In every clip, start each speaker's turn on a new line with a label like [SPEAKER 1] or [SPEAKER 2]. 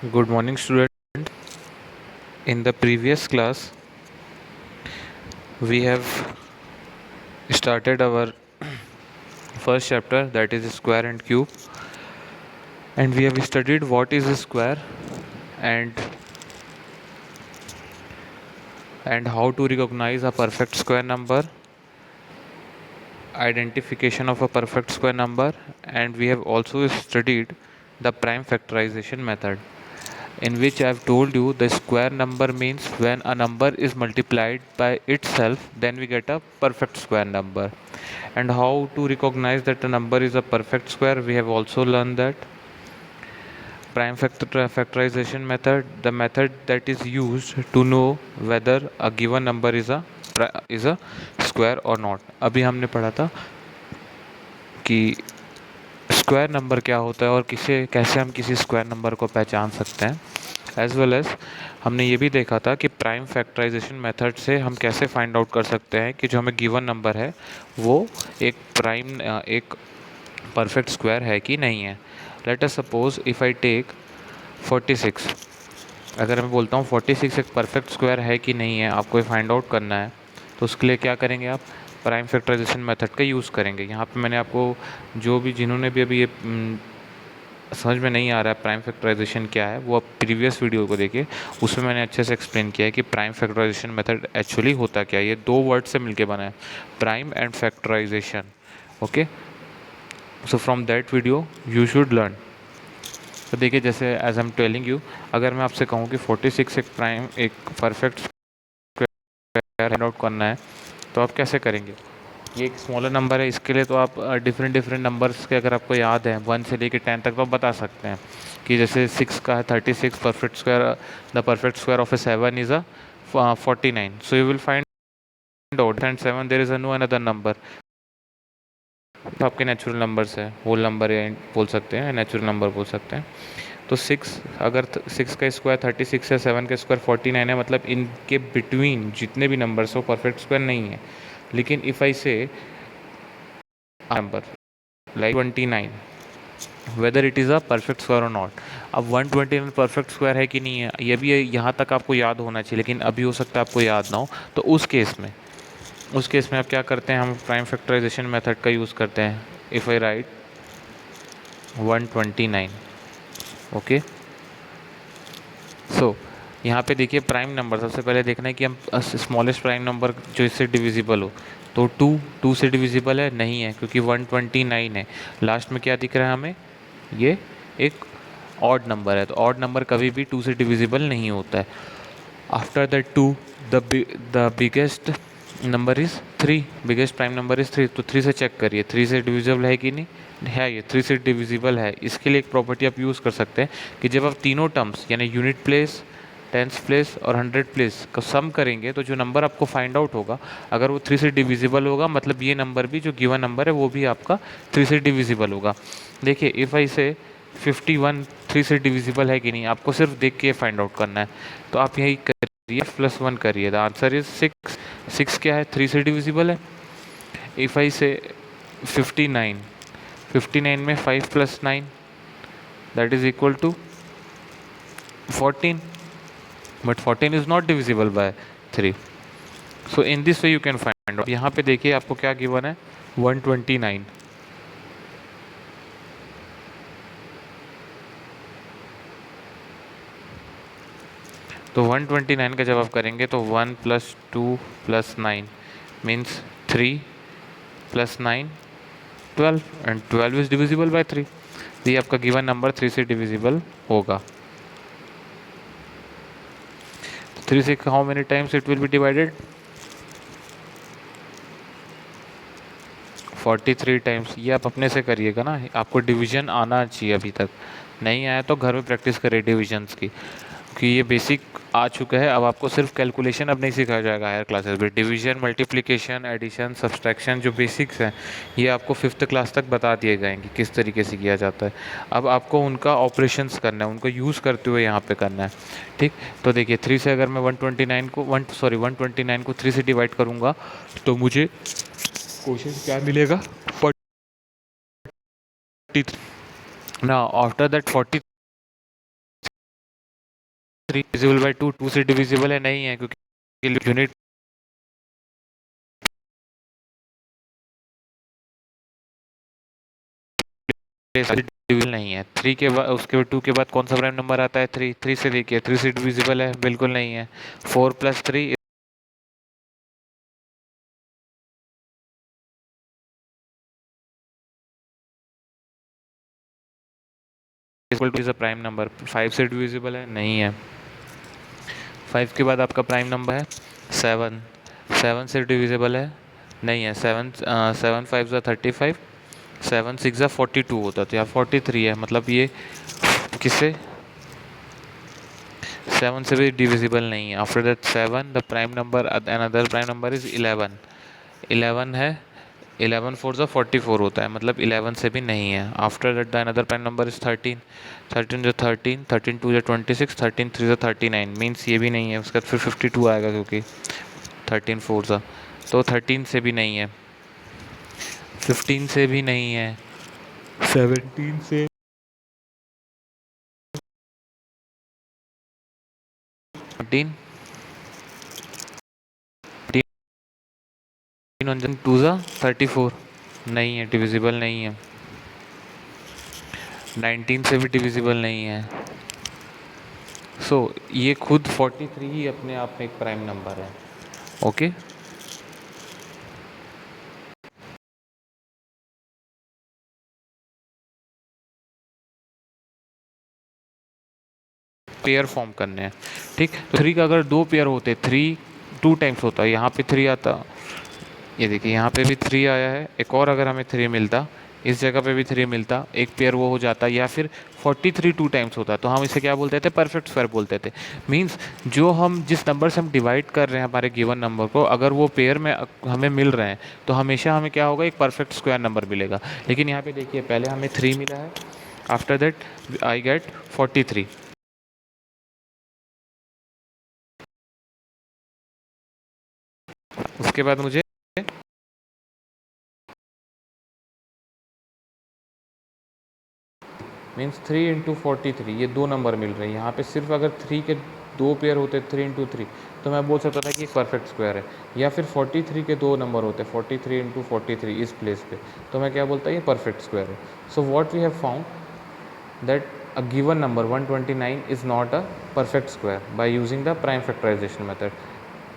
[SPEAKER 1] Good morning, student. In the previous class, we have started our first chapter, that is square and cube, and we have studied what is a square and how to recognize a perfect square number, identification of a perfect square number, and we have also studied the prime factorization method, in which I have told you the square number means when a number is multiplied by itself, then we get a perfect square number. And how to recognize that a number is a perfect square, we have also learned that. Prime factorization method, the method that is used to know whether a given number is a square or not. अभी हमने पढ़ा था कि square number क्या होता है और कैसे हम किसी स्क्वायर नंबर को पहचान सकते हैं, एज वेल एज हमने ये भी देखा था कि प्राइम फैक्टराइजेशन मेथड से हम कैसे फाइंड आउट कर सकते हैं कि जो हमें गिवन नंबर है वो एक परफेक्ट स्क्वायर है कि नहीं है. Let us suppose if I take 46. अगर मैं बोलता हूँ 46 एक परफेक्ट स्क्वायर है कि नहीं है, आपको फाइंड आउट करना है, तो उसके लिए क्या करेंगे आप? प्राइम फैक्टराइजेशन मेथड का यूज़ करेंगे. यहाँ पे मैंने आपको जिन्होंने भी अभी ये समझ में नहीं आ रहा है प्राइम फैक्टराइजेशन क्या है, वो आप प्रीवियस वीडियो को देखिए, उसमें मैंने अच्छे से एक्सप्लेन किया है कि प्राइम फैक्टराइजेशन मेथड एक्चुअली होता क्या है. ये दो वर्ड से मिलके बना है, prime and factorisation. Okay, so from that video you should learn. तो देखिए, जैसे as I am telling you, अगर मैं आपसे कहूँ कि 46 एक परफेक्ट स्क्वायर फाइंड आउट करना है, तो आप कैसे करेंगे? ये एक स्मॉलर नंबर है, इसके लिए तो आप डिफरेंट नंबर्स के अगर आपको याद है 1 से लेकर 10 तक, तो आप बता सकते हैं कि जैसे 6 का है 36 perfect square, the perfect square of a 7 is a 49. So you will find out and 7 there is a no another number. तो आपके नेचुरल नंबर्स है, होल नंबर बोल सकते हैं, नेचुरल नंबर बोल सकते हैं. तो 6, अगर 6 का स्क्वायर 36 है, 7 का स्क्वायर 49 है, मतलब इनके बिटवीन जितने भी नंबर्स हो परफेक्ट स्क्वायर नहीं है. लेकिन इफ़ आई से number like 29, whether it is a perfect square और नॉट. अब 129 परफेक्ट स्क्वायर है कि नहीं है, ये भी यहाँ तक आपको याद होना चाहिए, लेकिन अभी हो सकता है आपको याद ना हो. तो उस केस में आप क्या करते हैं? हम प्राइम फैक्टराइजेशन मेथड का यूज़ करते हैं. If I write 129, okay. So यहाँ पे देखिए प्राइम नंबर, सबसे पहले देखना है कि हम स्मॉलेस्ट प्राइम नंबर जो इससे डिविजिबल हो. तो 2 से डिविजिबल है? नहीं है, क्योंकि 129 है. लास्ट में क्या दिख रहा है हमें? ये एक ऑड नंबर है, तो ऑड नंबर कभी भी 2 से डिविजिबल नहीं होता है. After that 2, the biggest number is 3, biggest prime number is 3. तो 3 से चेक करिए 3 से डिविजिबल है कि नहीं है. ये 3 से डिविजिबल है. इसके लिए एक प्रॉपर्टी आप यूज़ कर सकते हैं कि जब आप तीनों टर्म्स यानी यूनिट प्लेस, टेंस प्लेस और 100 प्लेस का सम करेंगे, तो जो नंबर आपको फाइंड आउट होगा, अगर वो 3 से डिविजिबल होगा, मतलब ये नंबर भी जो गिवन नंबर है वो भी आपका 3 से डिविजिबल होगा. देखिए इफ़ आई से 51 3 से डिविजिबल है कि नहीं, आपको सिर्फ देख के फाइंड आउट करना है. तो आप यही करिए, +1 करिए, द आंसर इज 6. 6 क्या है? 3 से डिविजिबल है. इफ़ आई से 59, 59 में 5 + 9 that is equal to 14, but 14 is not divisible by 3. So in this way you can find out. यहाँ पे देखिए आपको क्या गिवन है? 129. तो 129 का जब आप करेंगे तो 1 + 2 + 9 means 3 + 9 12, and 12 is divisible by 3. ये आपका गिवन नंबर 3 से डिविजिबल होगा. 3 से how many times it will be divided? 43 times. ये आप अपने से करिएगा ना, आपको डिवीजन आना चाहिए. अभी तक नहीं आया तो घर में प्रैक्टिस करिए डिविजन्स की, क्योंकि ये बेसिक आ चुका है. अब आपको सिर्फ कैलकुलेशन अब नहीं सिखाया जाएगा हायर क्लासेस में. डिवीजन, मल्टीप्लिकेशन, एडिशन, सब्सट्रैक्शन जो बेसिक्स हैं, ये आपको 5th क्लास तक बता दिए गए हैं कि किस तरीके से किया जाता है. अब आपको उनका ऑपरेशंस करना है, उनको यूज़ करते हुए यहाँ पे करना है. ठीक, तो देखिए 3 से अगर मैं 129 को 3 से डिवाइड करूँगा, तो मुझे क्वेश्चन क्या मिलेगा? 43. Now after that 43 3 divisible by 2, 2 से डिविजिबल है, नहीं है, क्योंकि यूनिट डिविजिबल नहीं है। 3 के बाद, उसके बाद 2 के बाद कौन सा प्राइम नंबर आता है? 3। 3 से देखिए, 3 से डिविजिबल है? बिल्कुल नहीं है। 4 plus 3 equal two is a prime number. 5 से डिविजिबल है? नहीं है। 5 के बाद आपका प्राइम नंबर है 7। 7 से डिविजिबल है? नहीं है। 7 7 5 ज़ा 35, 7 6 ज़ा 42 होता, तो यहाँ 43 है, मतलब ये किससे? 7 से भी डिविजिबल नहीं है। After that 7 the prime number, another prime number is 11। 11 है, 11 4 ज़ा 44 होता है, मतलब 11 से भी नहीं है। After that the another prime number is 13। 13 जो 13, 13 2 जो 26, 13 3 जो 39, मीन्स ये भी नहीं है। उसके बाद फिर 52 आएगा, क्योंकि 13 4 ज़ा, तो 13 से भी नहीं है। 15 से भी नहीं है। 17 से 14, 13 2 ज़ा 34, नहीं है, डिविजिबल नहीं है। 19 से भी डिविजिबल नहीं है। सो ये खुद 43 ही अपने आप में एक प्राइम नंबर है। ओके। पेयर फॉर्म करने हैं, ठीक। तो 3 का अगर 2 पेयर होते, 3 2 टाइम्स होता, यहाँ पे 3 आता, ये देखिए यहाँ पे भी 3 आया है। एक और अगर हमें 3 मिलता, इस जगह पे भी 3 मिलता, एक पेयर वो हो जाता, या फिर 43 2 टाइम्स होता, तो हम इसे क्या बोलते थे? परफेक्ट स्क्वायर बोलते थे। मीन्स जो हम जिस नंबर से हम डिवाइड कर रहे हैं हमारे गिवन नंबर को, अगर वो पेयर में हमें मिल रहे हैं, तो हमेशा हमें क्या होगा? एक परफेक्ट स्क्वायर नंबर मिलेगा। लेकिन यहाँ पे देखिए, पहले हमें 3 मिला है, आफ्टर दैट आई गेट 43। उसके बाद मुझे मीन्स 3 × 43, ये 2 नंबर मिल रहे हैं। यहाँ पे सिर्फ अगर 3 के 2 पेयर होते, 3 × 3, तो मैं बोल सकता था कि परफेक्ट स्क्वायर है। या फिर 43 के 2 नंबर होते, 43 × 43 इस प्लेस पे, तो मैं क्या बोलता? ये परफेक्ट स्क्वायर है। So what we have found that a given number 129 is not a perfect square by using the prime factorization method।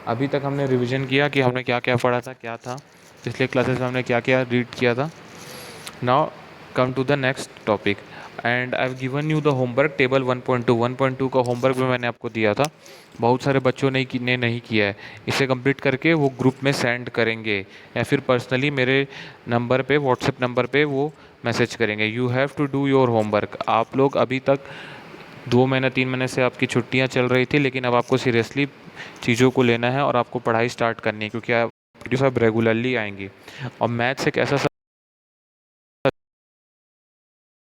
[SPEAKER 1] अभी तक हमने रिवीजन किया कि हमने क्या क्या पढ़ा था, क्या था पिछले क्लासेस में, हमने क्या क्या रीड किया था। Now come to the next topic, and I have given you the homework table 1.2। 1.2 का होमवर्क भी मैंने आपको दिया था। बहुत सारे बच्चों ने नहीं किया है। इसे कंप्लीट करके वो ग्रुप में सेंड करेंगे, या फिर पर्सनली मेरे नंबर पे, व्हाट्सएप नंबर पे वो मैसेज करेंगे। You have to do your homework. आप लोग अभी तक 2 महीने 3 महीने से आपकी छुट्टियां चल रही थी, लेकिन अब आपको सीरियसली चीज़ों को लेना है और आपको पढ़ाई स्टार्ट करनी है, क्योंकि आप सब रेगुलरली आएंगी। और मैथ्स एक ऐसा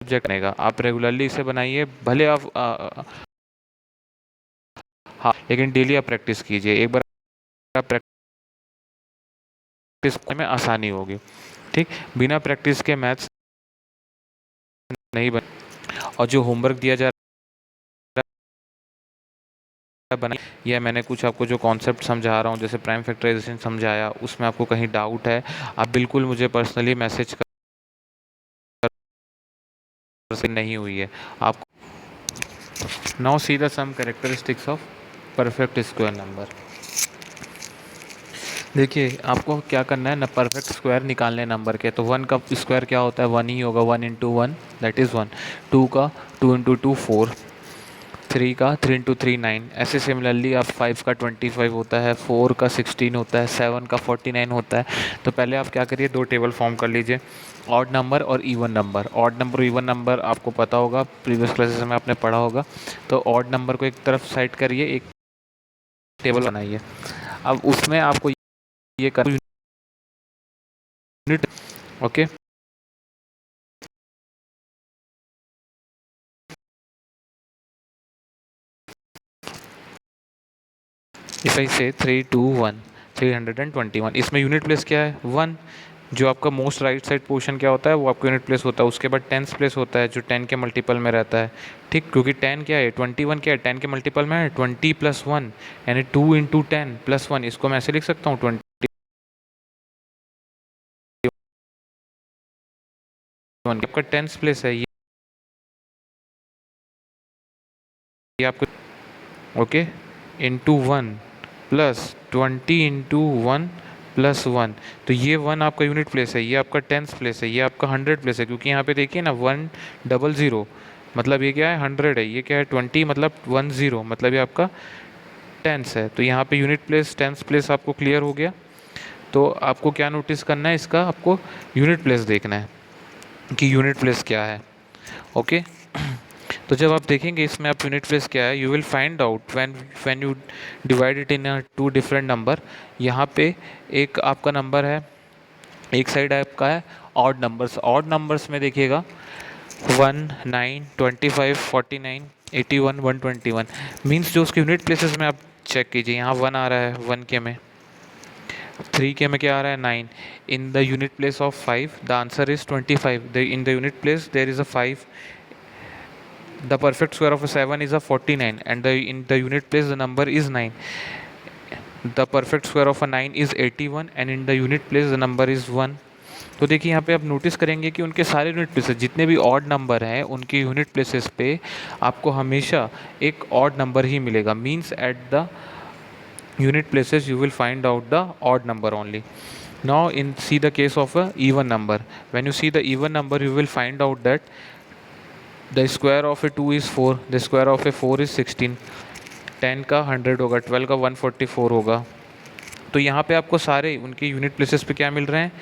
[SPEAKER 1] सब्जेक्ट बनेगा, आप रेगुलरली इसे बनाइए, भले आप हाँ, लेकिन डेली आप प्रैक्टिस कीजिए। एक बार आप प्रैक्टिस में आसानी होगी, ठीक। बिना प्रैक्टिस के मैथ्स नहीं बन। और जो होमवर्क दिया जा रहा है बना, या मैंने कुछ आपको जो कॉन्सेप्ट समझा रहा हूँ, जैसे प्राइम फैक्टराइजेशन समझाया, उसमें आपको कहीं डाउट है, आप बिल्कुल मुझे पर्सनली मैसेज कर, नहीं हुई है आप। Now see the some characteristics of perfect square number. देखिए, आपको क्या करना है ना, परफेक्ट स्क्वायर निकालने नंबर के। तो 1 का स्क्वायर क्या होता है? 1 ही होगा। 1 × 1 दैट इज़ 1। 2 का 2 × 2 4। 3 का 3 × 3 9। ऐसे सिमिलरली आप 5 का 25 होता है, 4 का 16 होता है, 7 का 49 होता है। तो पहले आप क्या करिए, 2 टेबल फॉर्म कर लीजिए, ऑड नंबर और इवन नंबर। ऑड नंबर और इवन नंबर आपको पता होगा, प्रीवियस क्लासेस में आपने पढ़ा होगा। तो ऑड नंबर को एक तरफ साइड करिए, एक टेबल बनाइए। अब उसमें आपको ये कर यूनिट, ओके। इफ आई से 3 2 1, 321, इसमें यूनिट प्लेस क्या है? 1। जो आपका मोस्ट राइट साइड पोर्शन क्या होता है, वो आपका यूनिट प्लेस होता है। उसके बाद टेंस प्लेस होता है जो 10 के मल्टीपल में रहता है, ठीक, क्योंकि 10 क्या है, 21 क्या है, 10 के मल्टीपल में है, 20 + 1 यानी 2 × 10 + 1, इसको मैं ऐसे लिख सकता हूँ 21, आपका टेंस प्लेस है ये आपका, ओके, इंटू 1 + 20 × 1 + 1, तो ये 1 आपका यूनिट प्लेस है, ये आपका टेंस प्लेस है, ये आपका 100 प्लेस है, क्योंकि यहाँ पे देखिए ना 100 मतलब ये क्या है 100 है, ये क्या है 20 मतलब 10 मतलब ये आपका टेंस है। तो यहाँ पे यूनिट प्लेस टेंस प्लेस आपको क्लियर हो गया। तो आपको क्या नोटिस करना है, इसका आपको यूनिट प्लेस देखना है कि यूनिट प्लेस क्या है, ओके। तो जब आप देखेंगे इसमें आप यूनिट प्लेस क्या है, you will find out when you divide it into different number. यहाँ पे एक आपका नंबर है, एक साइड आपका है ऑड नंबर्स में देखिएगा 1, 9, 25, 49, 81, 121, मीन्स जो उसके यूनिट प्लेसेस में आप चेक कीजिए, यहाँ 1 आ रहा है 1 के में, 3 के में क्या आ रहा है 9, in the unit place of 5 the answer is 25, in the unit place there is a 5, the perfect square of a 7 is a 49, and in the unit place the number is 9, the perfect square of a 9 is 81, and in the unit place the number is 1। तो देखिए यहाँ पे आप notice करेंगे कि उनके सारे unit places जितने भी ऑड नंबर हैं उनके यूनिट प्लेसेस पे आपको हमेशा एक ऑड नंबर ही मिलेगा, means at the unit places you will find out the odd number only। Now in see the case of a even number, when you see the even number you will find out that the square of a 2 is 4, the square of a 4 is 16, 10 का 100 होगा, 12 का 144 होगा। तो यहाँ पे आपको सारे उनके यूनिट प्लेसेस पे क्या मिल रहे हैं,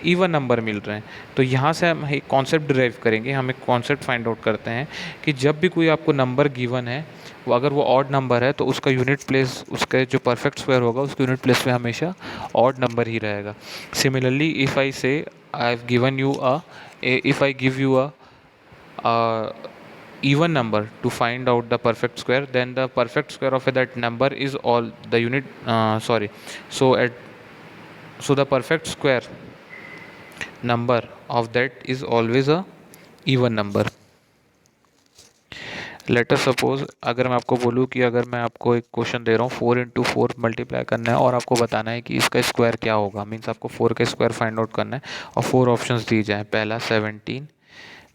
[SPEAKER 1] इवन नंबर मिल रहे हैं। तो यहाँ से हम एक कॉन्सेप्ट डिराइव करेंगे, हम एक कॉन्सेप्ट फाइंड आउट करते हैं कि जब भी कोई आपको नंबर गिवन है, वो अगर वो ऑड नंबर है तो उसका यूनिट प्लेस, उसका जो परफेक्ट स्क्वायर होगा उसके यूनिट प्लेस पे हमेशा ऑड नंबर ही रहेगा। सिमिलरली इफ़ आई से आई have given you if I give you even number to find out the perfect square, then the perfect square of that number is all the unit sorry so at so the perfect square number of that is always a even number। Late us suppose अगर मैं आपको बोलूँ कि अगर मैं आपको एक question दे रहा हूँ 4 × 4 मल्टीप्लाई करना है और आपको बताना है कि इसका स्क्वायर क्या होगा, मीन्स आपको 4 का स्क्वायर फाइंड आउट करना है और 4 ऑप्शंस दिए जाएँ, पहला 17,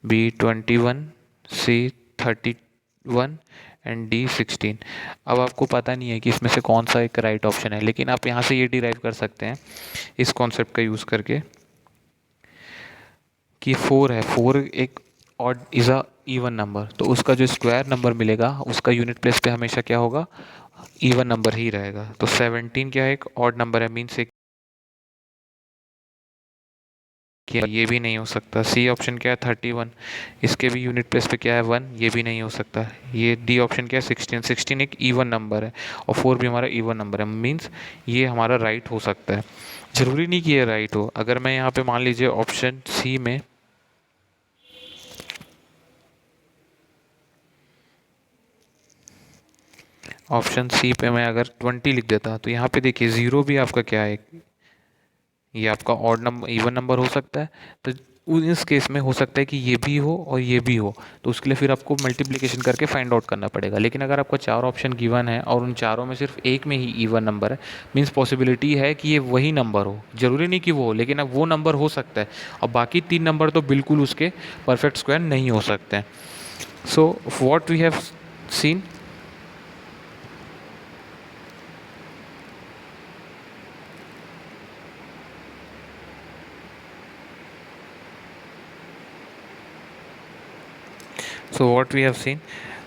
[SPEAKER 1] बी 21, सी 31 एंड डी 16। अब आपको पता नहीं है कि इसमें से कौन सा एक राइट ऑप्शन है, लेकिन आप यहाँ से ये डिराइव कर सकते हैं इस कॉन्सेप्ट का यूज़ करके कि 4 है, 4 एक odd is a even number, तो उसका जो स्क्वायर नंबर मिलेगा उसका यूनिट प्लेस पे हमेशा क्या होगा, इवन नंबर ही रहेगा। तो 17 क्या है, एक ऑड नंबर है, मीन्स एक क्या, ये भी नहीं हो सकता। सी ऑप्शन क्या है 31, इसके भी यूनिट प्लेस पे क्या है 1, ये भी नहीं हो सकता। ये डी ऑप्शन क्या है 16, 16 एक इवन नंबर है और 4 भी हमारा इवन नंबर है, मीन्स ये हमारा राइट हो सकता है। ज़रूरी नहीं कि ये राइट हो। अगर मैं यहाँ पे मान लीजिए ऑप्शन सी में ऑप्शन सी पे मैं अगर 20 लिख देता तो यहाँ पे देखिए 0 भी आपका क्या है, ये आपका ऑड नंबर इवन नंबर हो सकता है। तो इस केस में हो सकता है कि ये भी हो और ये भी हो, तो उसके लिए फिर आपको मल्टीप्लिकेशन करके फाइंड आउट करना पड़ेगा। लेकिन अगर आपको 4 ऑप्शन गिवन है और उन चारों में सिर्फ एक में ही इवन नंबर है, मीन्स पॉसिबिलिटी है कि ये वही नंबर हो, ज़रूरी नहीं कि वो हो, लेकिन अब वो नंबर हो सकता है और बाकी 3 नंबर तो बिल्कुल उसके परफेक्ट स्क्वायर नहीं हो सकते हैं। So what we have seen, so what we have seen,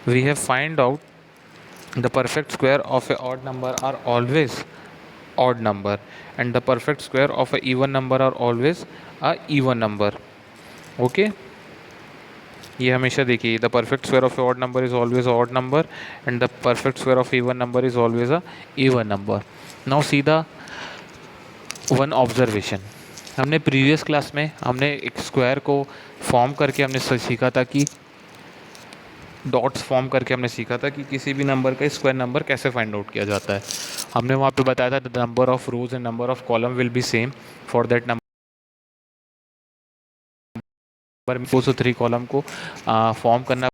[SPEAKER 1] we have find out the perfect square of a odd number are always odd number and the perfect square of a even number are always a even number, okay। ये हमेशा देखिए, the perfect square of A odd number is always odd number and the perfect square of even number is always a even number. Now see the one observation, हमने previous class में हमने एक square को form करके हमने सीखा था कि डॉट्स फॉर्म करके हमने सीखा था कि किसी भी नंबर का स्क्वायर नंबर कैसे फाइंड आउट किया जाता है। हमने वहाँ पे बताया था the number of rose and number of column will be same for that number. Four 3 column को फॉर्म करना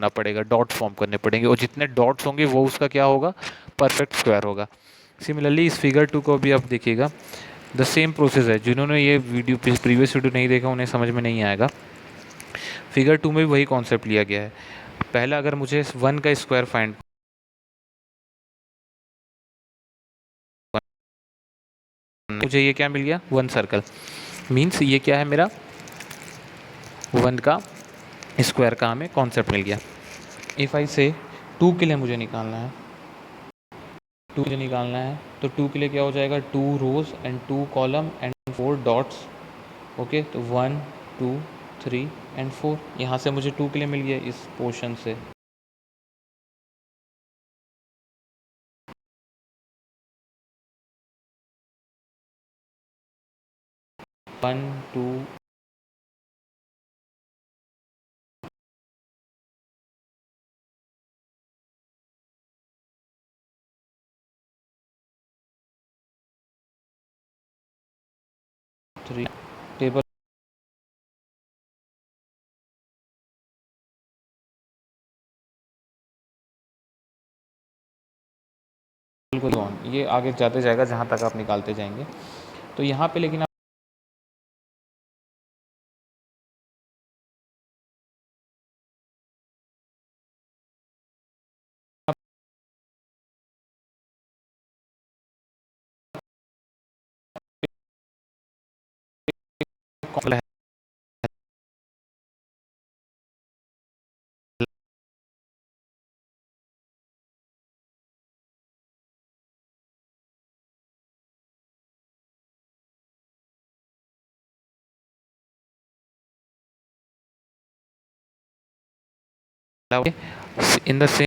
[SPEAKER 1] पड़ेगा, डॉट फॉर्म करने पड़ेंगे, और जितने डॉट्स होंगे वो उसका क्या होगा, परफेक्ट स्क्वायर होगा। सिमिलरली इस फिगर 2 को भी आप देखिएगा, द सेम प्रोसेस है। जिन्होंने ये वीडियो प्रीवियस वीडियो नहीं देखा उन्हें समझ में नहीं आएगा। फिगर 2 में भी वही कॉन्सेप्ट लिया गया है। पहला अगर मुझे 1 का स्क्वायर फाइंड, मुझे ये क्या मिल गया, 1 सर्कल, मीन्स ये क्या है मेरा 1 का स्क्वायर का हमें कॉन्सेप्ट मिल गया। इफ़ आई से 2 के लिए मुझे निकालना है, 2 के लिए निकालना है तो 2 के लिए क्या हो जाएगा, 2 rows and 2 column and 4 dots. Okay, तो 1 2 3 एंड 4, यहाँ से मुझे 2 के लिए मिल गया इस पोर्शन से। वन टू थ्री टेबल को ऑन, ये आगे जाते जाएगा जहाँ तक आप निकालते जाएंगे। तो यहाँ पे लेकिन आप इन द सेम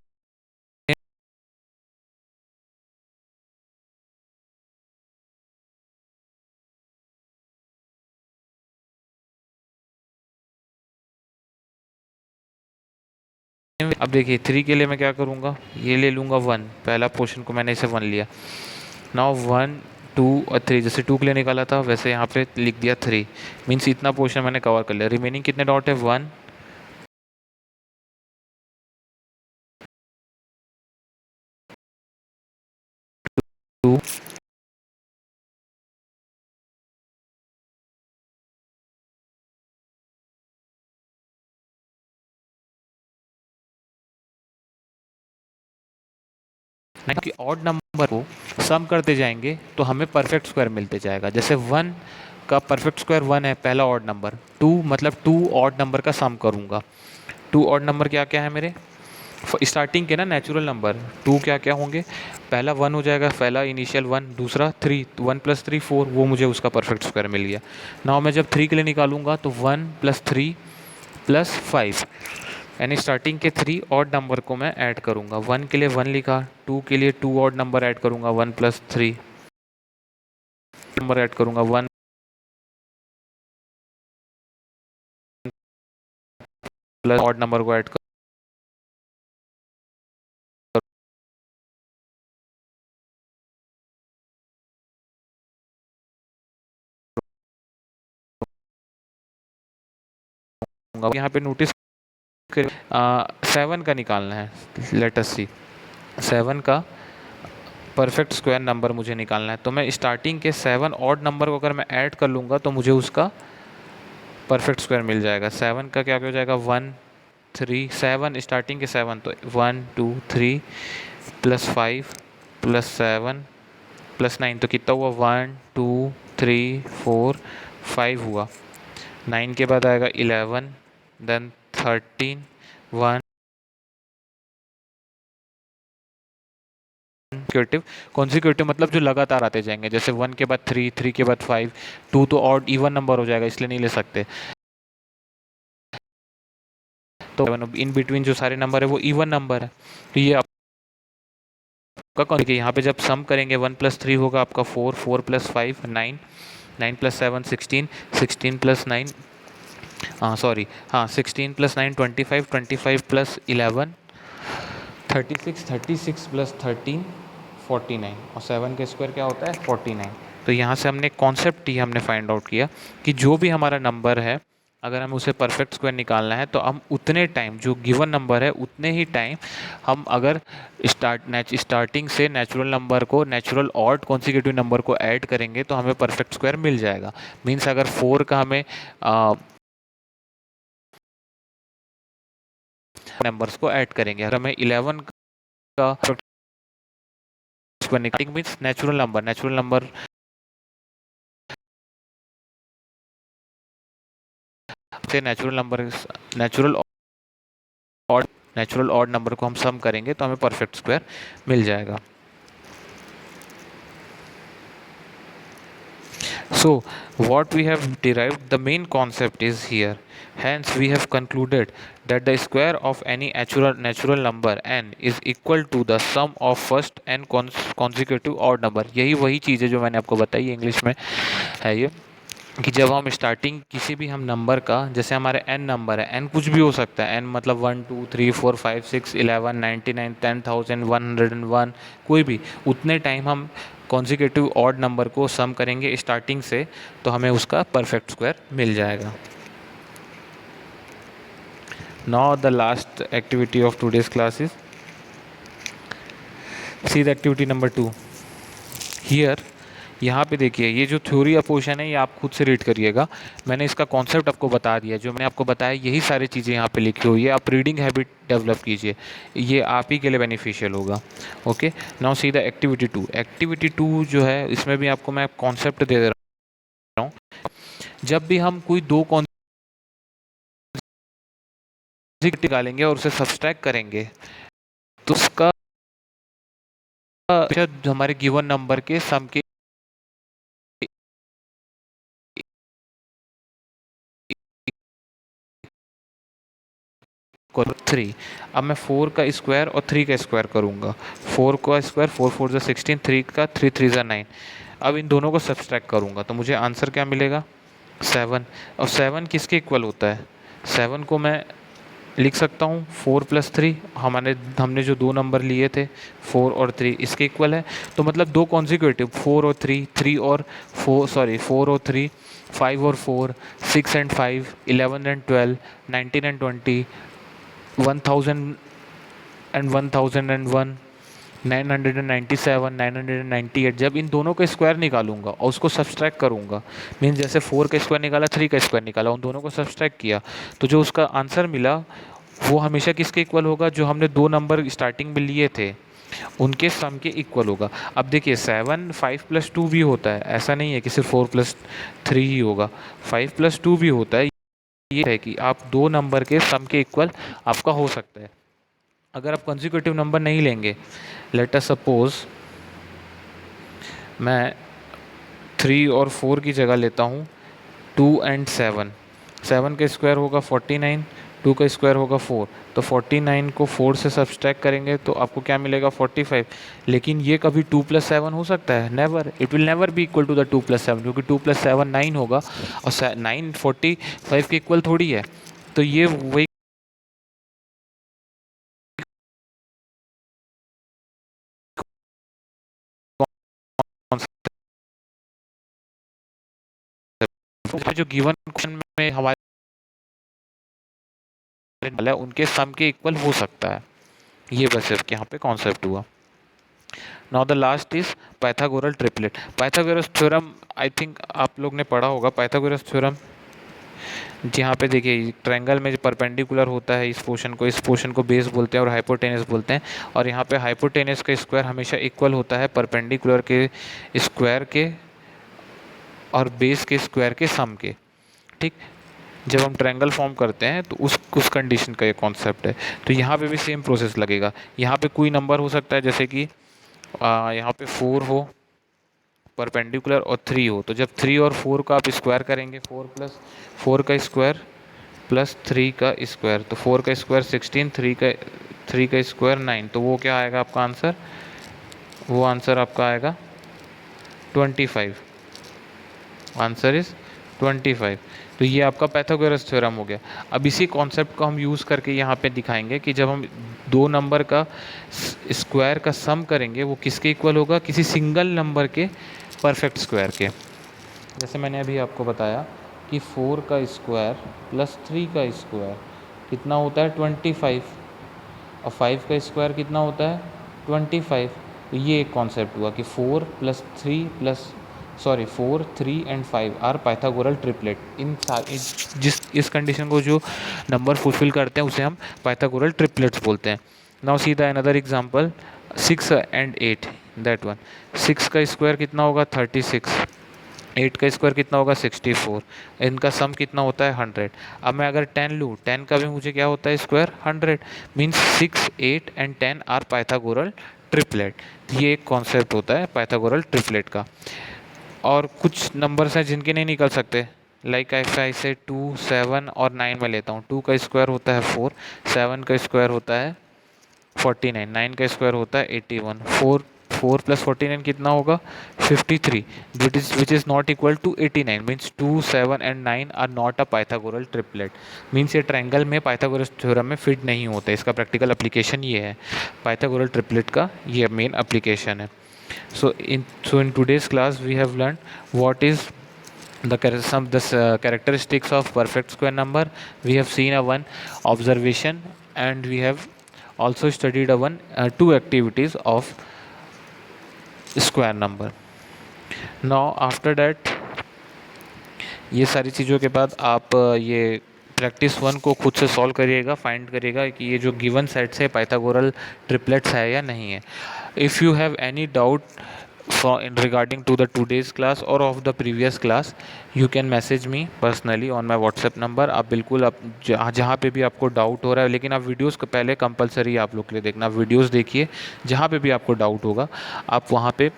[SPEAKER 1] अब देखिए 3 के लिए मैं क्या करूँगा, ये ले लूँगा 1, पहला पोर्शन को मैंने इसे 1 लिया। नाउ 1 2 और 3, जैसे 2 के लिए निकाला था वैसे यहाँ पे लिख दिया 3, मीन्स इतना पोर्शन मैंने कवर कर लिया। रिमेनिंग कितने डॉट है, 1 2 कि ऑड नंबर को सम करते जाएंगे तो हमें परफेक्ट स्क्वायर मिलते जाएगा। जैसे 1 का परफेक्ट स्क्वायर 1 है, पहला ऑड नंबर। 2 मतलब 2 ऑड नंबर का सम करूँगा। 2 ऑड नंबर क्या क्या है मेरे स्टार्टिंग के ना नेचुरल नंबर, 2 क्या क्या होंगे, पहला 1 हो जाएगा, पहला इनिशियल 1, दूसरा 3, 1 + 3 4, वो मुझे उसका परफेक्ट स्क्वायर मिल गया। नाउ मैं जब 3 के लिए निकालूंगा तो 1 + 3 + 5, यानी स्टार्टिंग के 3 ऑड नंबर को मैं ऐड करूंगा। 1 के लिए 1 लिखा, 2 के लिए 2 ऑड नंबर ऐड करूंगा, 1 + 3 नंबर ऐड करूंगा, 1 प्लस ऑड नंबर को ऐड करूंगा। यहाँ पे नोटिस 7 का निकालना है, लेट अस सी 7 का परफेक्ट स्क्वायर नंबर मुझे निकालना है। तो मैं स्टार्टिंग के 7 ऑड नंबर को अगर मैं ऐड कर लूँगा तो मुझे उसका परफेक्ट स्क्वायर मिल जाएगा। 7 का क्या हो जाएगा, 1 3 7, स्टार्टिंग के 7 तो 1 2 3 + 5 + 7 + 9, तो कितना हुआ, 1 2 3 4 5 हुआ। 9 के बाद आएगा 11, देन 13, 1 कॉन्सिक्यूटिव मतलब जो लगातार आते जाएंगे, जैसे 1 के बाद 3, 3 के बाद 5, 2 तो ऑड इवन नंबर हो जाएगा इसलिए नहीं ले सकते। तो इन बिटवीन जो सारे नंबर है वो इवन नंबर है। तो ये आपका कौन, देखिए यहाँ पे जब सम करेंगे 1 + 3 होगा आपका 4, 4 + 5 9, 9 + 7 16, 16 + 9 सॉरी 16 + 9 25, 25 + 11 36, 36 + 13 49, और 7 का स्क्वायर क्या होता है, 49। तो यहाँ से हमने कॉन्सेप्ट ही हमने फाइंड आउट किया कि जो भी हमारा नंबर है, अगर हमें उसे परफेक्ट स्क्वायर निकालना है तो हम उतने टाइम, जो गिवन नंबर है उतने ही टाइम हम अगर स्टार्टिंग से नेचुरल नंबर को, नेचुरल ऑड कॉन्सिक्यूटिव नंबर को ऐड करेंगे तो हमें परफेक्ट स्क्वायर मिल जाएगा। मीन्स अगर 4 का हमें नंबर्स को ऐड करेंगे, अगर हमें 11 का स्क्वायर निकालेंगे, मीन्स नेचुरल नंबर से natural odd natural odd number को हम सम करेंगे तो हमें परफेक्ट स्क्वायर मिल जाएगा। So, what we have derived, the main concept is here. Hence, we have concluded that the square of any natural number n is equal to the sum of first n consecutive odd number. यही वही चीज़ है जो मैंने आपको बताई, English में है ये, कि जब हम स्टार्टिंग किसी भी हम नंबर का, जैसे हमारे n नंबर है, n कुछ भी हो सकता है, n मतलब 1 2 3 4 5 6 11 99 10,000 101, कोई भी, उतने टाइम हम कॉन्जिक्यूटिव ऑड नंबर को सम करेंगे स्टार्टिंग से, तो हमें उसका परफेक्ट स्क्वायर मिल जाएगा। Now the last activity of today's class is, see the activity number 2 here. यहाँ पे देखिए, ये जो थ्योरी ऑफ पोर्शन है ये आप खुद से रीड करिएगा, मैंने इसका कॉन्सेप्ट आपको बता दिया, जो मैंने आपको बताया यही सारी चीज़ें यहाँ पे लिखी हुई है, आप रीडिंग हैबिट डेवलप कीजिए, ये आप ही के लिए बेनिफिशियल होगा। Okay, now see the activity 2। Activity 2 जो है, इसमें भी आपको मैं कॉन्सेप्ट दे रहा हूँ। जब भी हम कोई दो कॉन्सेप्ट निकालेंगे और उसे सब्सट्रैक्ट करेंगे तो उसका हमारे गिवन नंबर के सम के 3। अब मैं 4 का स्क्वायर और 3 का स्क्वायर करूँगा। 4 का स्क्वायर 4 4 जा 16, 3 का 3 3 जा 9। अब इन दोनों को सब्सट्रैक्ट करूँगा तो मुझे आंसर क्या मिलेगा, 7। और 7 किसके इक्वल होता है, 7 को मैं लिख सकता हूँ 4 + 3, हमने जो दो नंबर लिए थे 4 और 3 इसके इक्वल है। तो मतलब दो कॉन्जिक्यूटिव 4 और 3, 3 और 4 सॉरी 4 और 3, 5 और 4, 6 एंड 5, 11 एंड 12, 19 एंड 20, 1000 एंड 1001, 997, 998, जब इन दोनों का स्क्वायर निकालूंगा और उसको सब्सट्रैक्ट करूंगा, मीन जैसे 4 का स्क्वायर निकाला 3 का स्क्वायर निकाला, उन दोनों को सब्सट्रैक्ट किया, तो जो उसका आंसर मिला वो हमेशा किसके इक्वल होगा, जो हमने दो नंबर स्टार्टिंग में लिए थे उनके सम के इक्वल होगा। अब देखिए 7 5 + 2 भी होता है, ऐसा नहीं है कि सिर्फ 4 + 3 ही होगा, 5 + 2 भी होता है। ये है कि आप दो नंबर के सम के इक्वल आपका हो सकता है। अगर आप कंसेक्यूटिव नंबर नहीं लेंगे, लेट अस सपोज मैं 3 और 4 की जगह लेता हूँ 2 एंड 7। 7 का स्क्वायर होगा 49, 2 का स्क्वायर होगा 4, तो 49 को 4 से सब्सट्रैक्ट करेंगे तो आपको क्या मिलेगा 45। लेकिन ये कभी 2 + 7 हो सकता है, never, it will never be equal to the 2 + 7, क्योंकि 2 + 7 9 होगा और 9 45 के इक्वल थोड़ी है। तो ये वही जो गिवन क्वेश्चन में हमारे उनके सम के इक्वल हो सकता है, ये बस यहाँ पे कॉन्सेप्ट हुआ। Now the last is Pythagorean triplet. Pythagoras theorem I think आप लोग ने पढ़ा होगा। पाइथागोरस थ्योरम जहाँ पे देखिए ट्रायंगल में जो परपेंडिकुलर होता है इस पोर्शन को बेस बोलते हैं और हाइपोटेनस बोलते हैं, और यहाँ पे हाइपोटेनस का स्क्वायर हमेशा इक्वल होता है परपेंडिकुलर के स्क्वायर के और बेस के स्क्वायर के सम के। ठीक, जब हम ट्रायंगल फॉर्म करते हैं तो उस कंडीशन का ये कॉन्सेप्ट है। तो यहाँ पे भी सेम प्रोसेस लगेगा। यहाँ पे कोई नंबर हो सकता है, जैसे कि यहाँ पे 4 हो परपेंडिकुलर और 3 हो, तो जब 3 और 4 का आप स्क्वायर करेंगे, 4 + 4 का स्क्वायर प्लस 3 का स्क्वायर, तो 4 का स्क्वायर 16, 3 का स्क्वायर 9, तो वो क्या आएगा आपका आंसर, वो आंसर आपका आएगा 25। Answer is 25। तो ये आपका पाइथागोरस थ्योरम हो गया। अब इसी कॉन्सेप्ट को हम यूज़ करके यहाँ पे दिखाएंगे कि जब हम दो नंबर का स्क्वायर का सम करेंगे वो किसके इक्वल होगा, किसी सिंगल नंबर के परफेक्ट स्क्वायर के। जैसे मैंने अभी आपको बताया कि 4 का स्क्वायर प्लस 3 का स्क्वायर कितना होता है 25, और 5 का स्क्वायर कितना होता है 25। तो ये एक कॉन्सेप्ट हुआ कि 4 plus 3 plus 4 3 and 5 are Pythagorean triplet. जिस इस कंडीशन को जो नंबर फुलफिल करते हैं उसे हम पाइथागोरल ट्रिपलेट्स बोलते हैं। Now see the another example 6 and 8, that one. 6 का स्क्वायर कितना होगा 36, 8 का स्क्वायर कितना होगा 64, इनका सम कितना होता है 100। अब मैं अगर 10 लूँ, 10 का भी मुझे क्या होता है square 100, means 6 8 and 10 are Pythagorean triplet. ये एक कॉन्सेप्ट होता है पाइथागोरल ट्रिपलेट का। और कुछ नंबर्स हैं जिनके नहीं निकल सकते, लाइक आई से 2 7 और 9 में लेता हूँ। 2 का स्क्वायर होता है 4, 7 का स्क्वायर होता है 49, 9 का स्क्वायर होता है 81, 4 प्लस 49 कितना होगा 53, which is not equal to 89, means 2 7 and 9 are not a Pythagorean triplet. Means ये ट्रायंगल में पाइथागोरस थ्योरम में फिट नहीं होता। इसका प्रैक्टिकल एप्लीकेशन ये है, पाइथागोरल ट्रिपलेट का ये मेन एप्लीकेशन है। So in today's class we have learned what is the characteristics of perfect square number. We have seen a one observation, and we have also studied a one two activities of square number. Now after that, ये सारी चीज़ों के बाद आप ये practice 1 को खुद से सॉल्व करिएगा, फाइंड करिएगा कि ये जो गिवन सेट्स है पाइथागोरल ट्रिपलेट्स है या नहीं है। If you have any doubt in regarding to the today's class or of the previous class, you can message me personally on my WhatsApp number। आप बिल्कुल आप जहाँ पे भी आपको डाउट हो रहा है, लेकिन आप वीडियोस को पहले कंपलसरी आप लोग के लिए देखना, वीडियोस देखिए, जहाँ पे भी आपको डाउट होगा आप वहाँ पे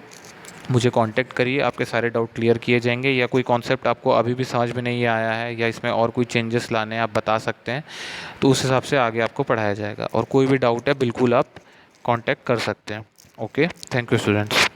[SPEAKER 1] मुझे कांटेक्ट करिए, आपके सारे डाउट क्लियर किए जाएंगे। या कोई कॉन्सेप्ट आपको अभी भी समझ में नहीं आया है या इसमें और कोई चेंजेस लाने हैं आप बता सकते हैं, तो उस हिसाब से आगे आपको पढ़ाया जाएगा। और कोई भी डाउट है बिल्कुल आप कांटेक्ट कर सकते हैं। Okay, thank you students.